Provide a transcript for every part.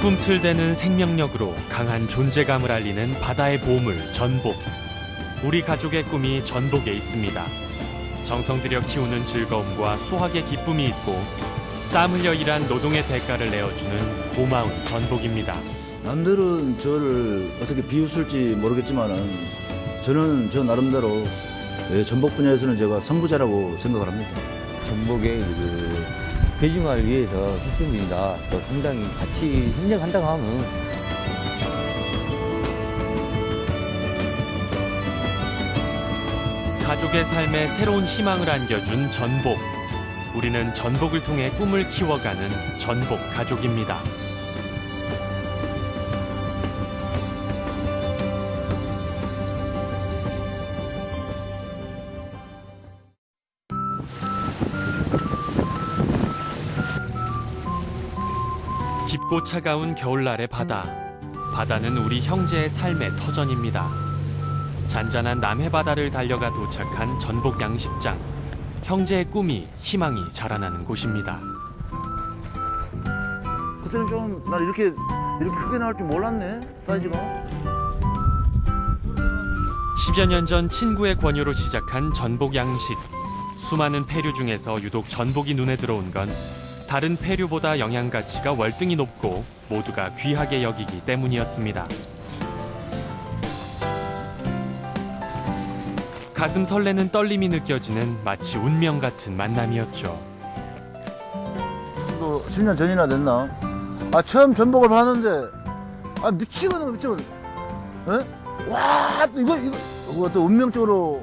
꿈틀대는 생명력으로 강한 존재감을 알리는 바다의 보물 전복. 우리 가족의 꿈이 전복에 있습니다. 정성 들여 키우는 즐거움과 수확의 기쁨이 있고 땀 흘려 일한 노동의 대가를 내어주는 고마운 전복입니다. 남들은 저를 어떻게 비웃을지 모르겠지만은 저는 저 나름대로 전복 분야에서는 제가 선구자라고 생각을 합니다. 전복의 대중화를 위해서 희생입니다. 또 상당히 같이 협력한다고 하면 가족의 삶에 새로운 희망을 안겨준 전복. 우리는 전복을 통해 꿈을 키워가는 전복 가족입니다. 깊고 차가운 겨울날의 바다. 바다는 우리 형제의 삶의 터전입니다. 잔잔한 남해바다를 달려가 도착한 전복 양식장. 형제의 꿈이, 희망이 자라나는 곳입니다. 그때는 좀 난 이렇게 크게 나올 줄 몰랐네, 사이즈가. 10여 년 전 친구의 권유로 시작한 전복 양식. 수많은 폐류 중에서 유독 전복이 눈에 들어온 건 다른 폐류보다 영양가치가 월등히 높고 모두가 귀하게 여기기 때문이었습니다. 가슴 설레는 떨림이 느껴지는 마치 운명 같은 만남이었죠. 또 10년 전이나 됐나? 처음 전복을 봤는데 미치거든. 에? 와, 또 이거 또 운명적으로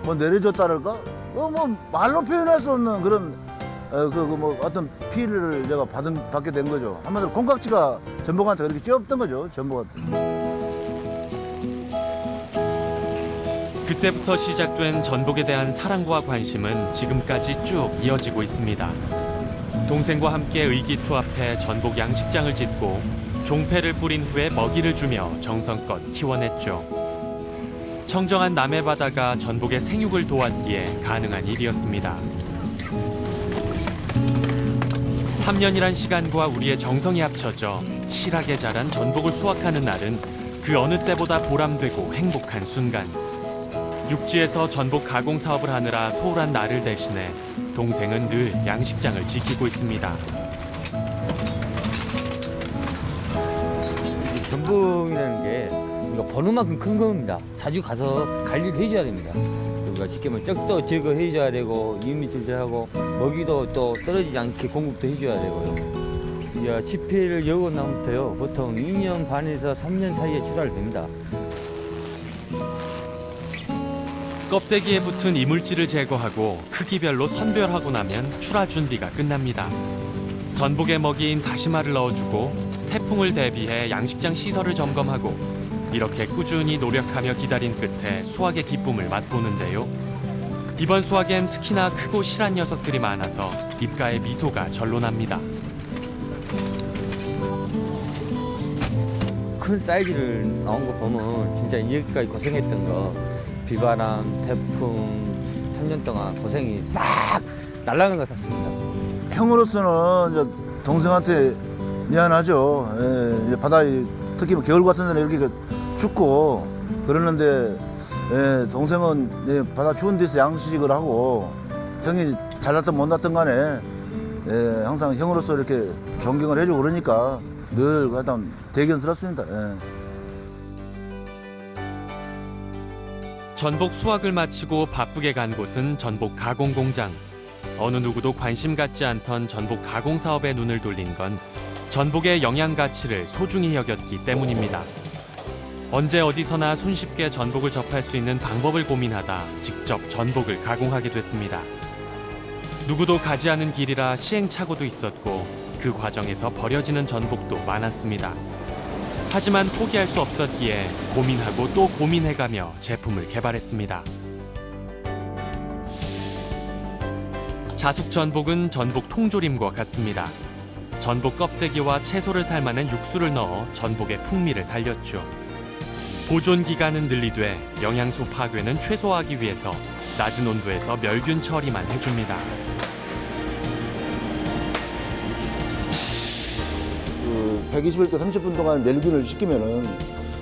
뭐 내려줬다랄까? 뭐 말로 표현할 수 없는 그런 뭐 어떤 피해를 제가 받게 된 거죠. 한마디로 콩깍지가 전복한테 그렇게 찧었던 거죠, 전복한테. 그때부터 시작된 전복에 대한 사랑과 관심은 지금까지 쭉 이어지고 있습니다. 동생과 함께 의기투합해 전복 양식장을 짓고 종패를 뿌린 후에 먹이를 주며 정성껏 키워냈죠. 청정한 남해바다가 전복의 생육을 도왔기에 가능한 일이었습니다. 3년이란 시간과 우리의 정성이 합쳐져 실하게 자란 전복을 수확하는 날은 그 어느 때보다 보람되고 행복한 순간. 육지에서 전복 가공 사업을 하느라 소홀한 나를 대신해 동생은 늘 양식장을 지키고 있습니다. 전복이라는 게 우리가 버는 만큼 큰 겁니다. 자주 가서 관리를 해줘야 됩니다. 우리가 쉽게 말하면 쩍도 제거해줘야 되고 이물질하고 먹이도 또 떨어지지 않게 공급도 해줘야 되고요. 지폐를 여고 나면부터요 보통 2년 반에서 3년 사이에 출하를 됩니다. 껍데기에 붙은 이물질을 제거하고 크기별로 선별하고 나면 출하 준비가 끝납니다. 전복의 먹이인 다시마를 넣어주고 태풍을 대비해 양식장 시설을 점검하고 이렇게 꾸준히 노력하며 기다린 끝에 수확의 기쁨을 맛보는데요. 이번 수확엔 특히나 크고 실한 녀석들이 많아서 입가에 미소가 절로 납니다. 큰 사이즈를 나온 거 보면 진짜 여기까지 고생했던 거 비바람, 태풍, 3년 동안 고생이 싹 날아간 것 같습니다. 형으로서는 이제 동생한테 미안하죠. 이제 바다에 특히 겨울 같은 데는 이렇게 춥고 그러는데 동생은 바다 추운 데서 양식을 하고 형이 잘났든 못났든 간에 항상 형으로서 이렇게 존경을 해주고 그러니까 늘 하여튼 대견스럽습니다. 전복 수확을 마치고 바쁘게 간 곳은 전복 가공 공장. 어느 누구도 관심 갖지 않던 전복 가공 사업에 눈을 돌린 건 전복의 영양 가치를 소중히 여겼기 때문입니다. 언제 어디서나 손쉽게 전복을 접할 수 있는 방법을 고민하다 직접 전복을 가공하게 됐습니다. 누구도 가지 않은 길이라 시행착오도 있었고 그 과정에서 버려지는 전복도 많았습니다. 하지만 포기할 수 없었기에 고민하고 또 고민해가며 제품을 개발했습니다. 자숙 전복은 전복 통조림과 같습니다. 전복 껍데기와 채소를 삶아낸 육수를 넣어 전복의 풍미를 살렸죠. 보존 기간은 늘리되 영양소 파괴는 최소화하기 위해서 낮은 온도에서 멸균 처리만 해줍니다. 120일 때 30분 동안 멸균을 시키면은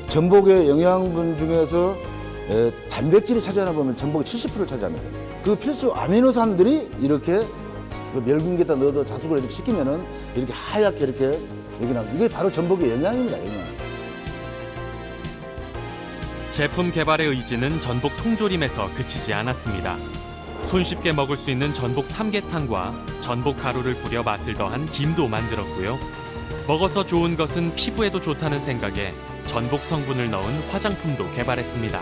전복의 영양분 중에서 단백질이 차지하나 보면 전복이 70%를 차지합니다. 그 필수 아미노산들이 이렇게 그 멸균기에다 넣어서 자숙을 이렇게 시키면은 이렇게 하얗게 이렇게 여기 나옵니다. 이게 바로 전복의 영양입니다. 영양. 제품 개발의 의지는 전복 통조림에서 그치지 않았습니다. 손쉽게 먹을 수 있는 전복 삼계탕과 전복 가루를 뿌려 맛을 더한 김도 만들었고요. 먹어서 좋은 것은 피부에도 좋다는 생각에 전복 성분을 넣은 화장품도 개발했습니다.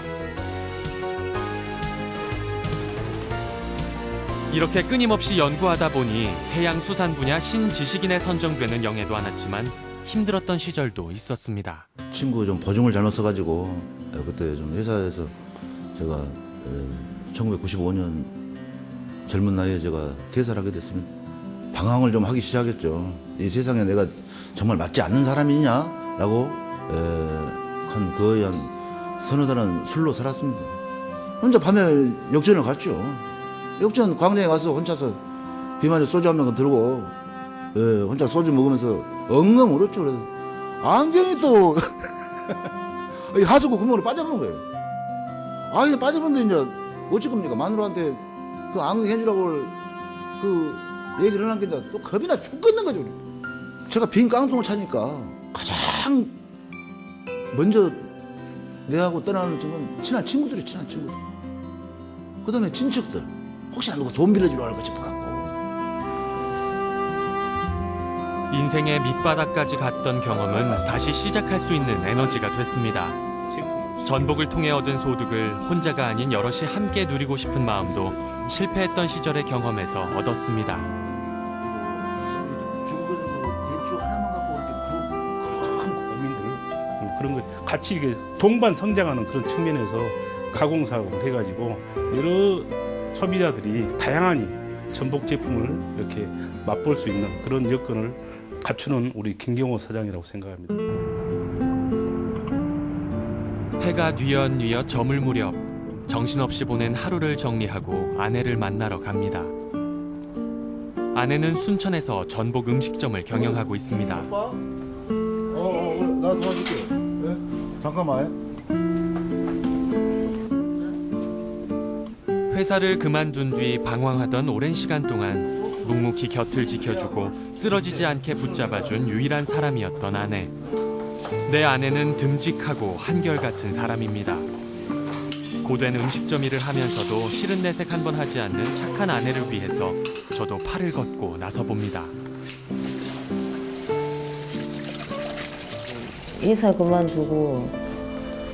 이렇게 끊임없이 연구하다 보니 해양수산 분야 신지식인에 선정되는 영예도 않았지만 힘들었던 시절도 있었습니다. 친구 좀 보증을 잘못 써가지고 그때 좀 회사에서 제가 1995년 젊은 나이에 제가 퇴사를 하게 됐으면 방황을 좀 하기 시작했죠. 이 세상에 내가 정말 맞지 않는 사람이냐라고 한 거의 한 서너 달은 술로 살았습니다. 혼자 밤에 역전을 갔죠. 역전 광장에 가서 혼자서 비만에 소주 한 병 들고 혼자 소주 먹으면서 엉엉 울었죠. 그래서 안경이 또 하수구 구멍으로 빠져본 거예요. 아, 이제 빠져본데 이제 어찌 겁니까? 마누라한테 그 안경 해주라고 그 얘기를 하는 게 이제 또 겁이 나 죽겠는 거죠. 제가 빈 깡통을 차니까 가장 먼저 내하고 떠나는 친구는 친한 친구들이 친한 친구들. 그 다음에 친척들. 혹시나 누가 돈 빌려주려고 할까 싶어갖고. 인생의 밑바닥까지 갔던 경험은 다시 시작할 수 있는 에너지가 됐습니다. 전복을 통해 얻은 소득을 혼자가 아닌 여럿이 함께 누리고 싶은 마음도 실패했던 시절의 경험에서 얻었습니다. 대추 하나만 갖고 이렇게 어민들 그런 거 같이 이게 동반 성장하는 그런 측면에서 가공사업을 해가지고 여러 소비자들이 다양한 전복 제품을 이렇게 맛볼 수 있는 그런 여건을 갖추는 우리 김경호 사장이라고 생각합니다. 해가 뉘엿뉘엿 저물 무렵 정신없이 보낸 하루를 정리하고 아내를 만나러 갑니다. 아내는 순천에서 전복 음식점을 경영하고 있습니다. 오빠? 나 도와줄게. 네? 잠깐만. 회사를 그만둔 뒤 방황하던 오랜 시간 동안 묵묵히 곁을 지켜주고 쓰러지지 않게 붙잡아준 유일한 사람이었던 아내. 내 아내는 듬직하고 한결같은 사람입니다. 고된 음식점 일을 하면서도 싫은 내색 한 번 하지 않는 착한 아내를 위해서 저도 팔을 걷고 나서봅니다. 회사 그만두고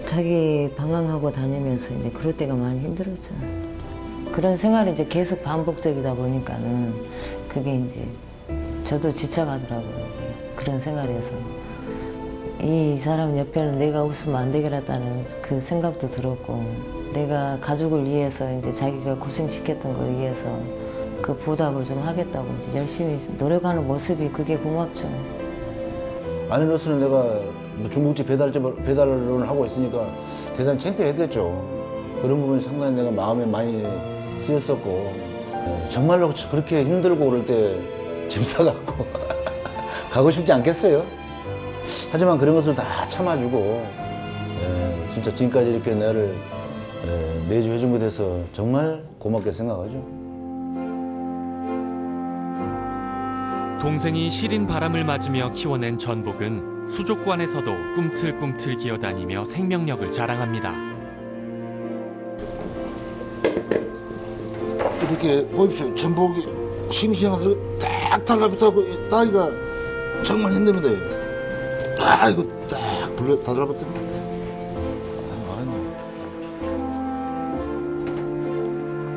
자기 방황하고 다니면서 이제 그럴 때가 많이 힘들었죠. 그런 생활이 이제 계속 반복적이다 보니까는 그게 이제 저도 지쳐가더라고요. 그런 생활에서. 이 사람 옆에는 내가 없으면 안 되겠다는 그 생각도 들었고, 내가 가족을 위해서 이제 자기가 고생시켰던 걸 위해서 그 보답을 좀 하겠다고 이제 열심히 노력하는 모습이 그게 고맙죠. 아내로서는 내가 뭐 중국집 배달을 하고 있으니까 대단히 창피했겠죠. 그런 부분이 상당히 내가 마음에 많이 쓰였었고, 정말로 그렇게 힘들고 그럴 때 짐 싸갖고 가고 싶지 않겠어요. 하지만 그런 것을 다 참아주고 진짜 지금까지 이렇게 나를 내주해준 것에 대해서 정말 고맙게 생각하죠. 동생이 시린 바람을 맞으며 키워낸 전복은 수족관에서도 꿈틀꿈틀 기어다니며 생명력을 자랑합니다. 이렇게 보십시오. 전복이 싱싱해서 딱 달라붙어고 따기가 정말 힘듭니다. 아, 이거 딱 불러 다 달라붙습니다.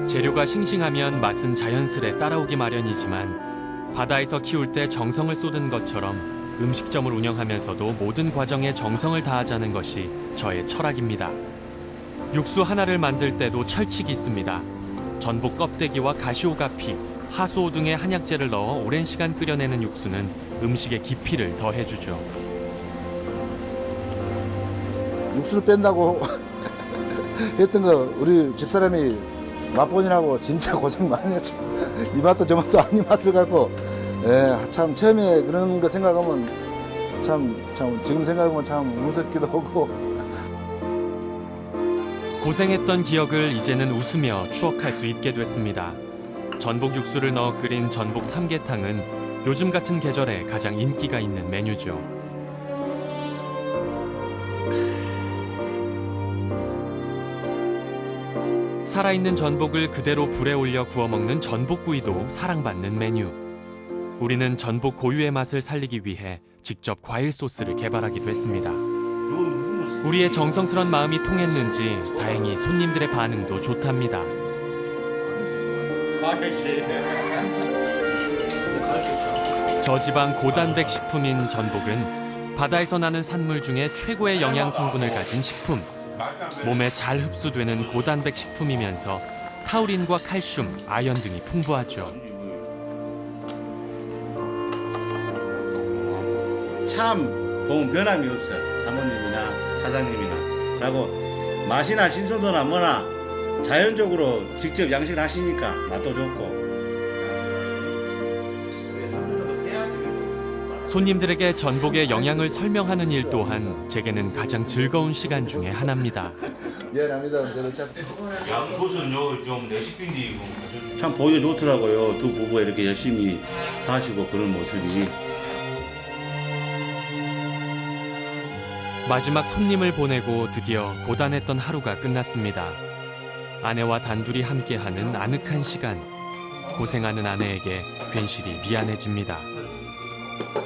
재료가 싱싱하면 맛은 자연스레 따라오기 마련이지만 바다에서 키울 때 정성을 쏟은 것처럼 음식점을 운영하면서도 모든 과정에 정성을 다하자는 것이 저의 철학입니다. 육수 하나를 만들 때도 철칙이 있습니다. 전복 껍데기와 가시오가피, 하수오 등의 한약재를 넣어 오랜 시간 끓여내는 육수는 음식의 깊이를 더해주죠. 육수를 뺀다고 했던 거 우리 집사람이 맛본이라고 진짜 고생 많이 했죠. 이 맛도 저 맛도 아닌 맛을 갖고 참 처음에 그런 거 생각하면 참 지금 생각하면 참 무섭기도 하고. 고생했던 기억을 이제는 웃으며 추억할 수 있게 됐습니다. 전복 육수를 넣어 끓인 전복 삼계탕은 요즘 같은 계절에 가장 인기가 있는 메뉴죠. 살아있는 전복을 그대로 불에 올려 구워 먹는 전복구이도 사랑받는 메뉴. 우리는 전복 고유의 맛을 살리기 위해 직접 과일 소스를 개발하기도 했습니다. 우리의 정성스런 마음이 통했는지 다행히 손님들의 반응도 좋답니다. 저지방 고단백 식품인 전복은 바다에서 나는 산물 중에 최고의 영양 성분을 가진 식품. 몸에 잘 흡수되는 고단백 식품이면서 타우린과 칼슘, 아연 등이 풍부하죠. 참 보면 변함이 없어요. 사모님이나 사장님이나. 라고 맛이나 신선도나 뭐나 자연적으로 직접 양식을 하시니까 맛도 좋고. 손님들에게 전복의 영양을 설명하는 일 또한 제게는 가장 즐거운 시간 중에 하나입니다. 미안합니다. 저는 참. 양소는요 좀 내식인데 참 보기 좋더라고요. 두 부부가 이렇게 열심히 사시고 그런 모습이. 마지막 손님을 보내고 드디어 고단했던 하루가 끝났습니다. 아내와 단둘이 함께하는 아늑한 시간. 고생하는 아내에게 괜시리 미안해집니다.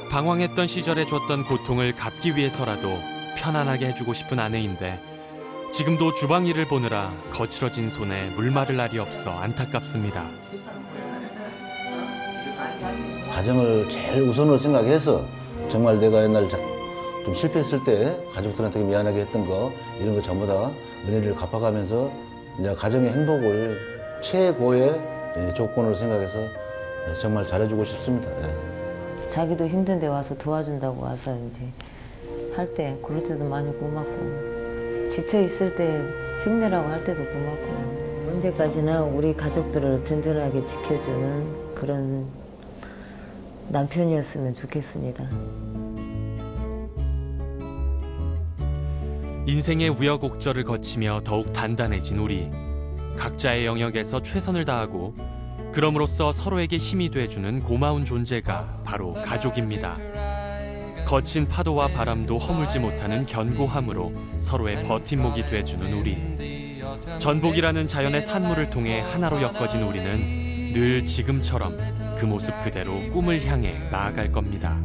방황했던 시절에 줬던 고통을 갚기 위해서라도 편안하게 해주고 싶은 아내인데 지금도 주방 일을 보느라 거칠어진 손에 물 마를 날이 없어 안타깝습니다. 가정을 제일 우선으로 생각해서 정말 내가 옛날 좀 실패했을 때 가족들한테 미안하게 했던 거 이런 거 전부 다 은혜를 갚아가면서 이제 가정의 행복을 최고의 조건으로 생각해서 정말 잘해주고 싶습니다. 자기도 힘든데 와서 도와준다고 와서 이제 할 때 그럴 때도 많이 고맙고 지쳐 있을 때 힘내라고 할 때도 고맙고 언제까지나 우리 가족들을 든든하게 지켜주는 그런 남편이었으면 좋겠습니다. 인생의 우여곡절을 거치며 더욱 단단해진 우리. 각자의 영역에서 최선을 다하고 그럼으로써 서로에게 힘이 돼주는 고마운 존재가 바로 가족입니다. 거친 파도와 바람도 허물지 못하는 견고함으로 서로의 버팀목이 돼주는 우리. 전복이라는 자연의 산물을 통해 하나로 엮어진 우리는 늘 지금처럼 그 모습 그대로 꿈을 향해 나아갈 겁니다.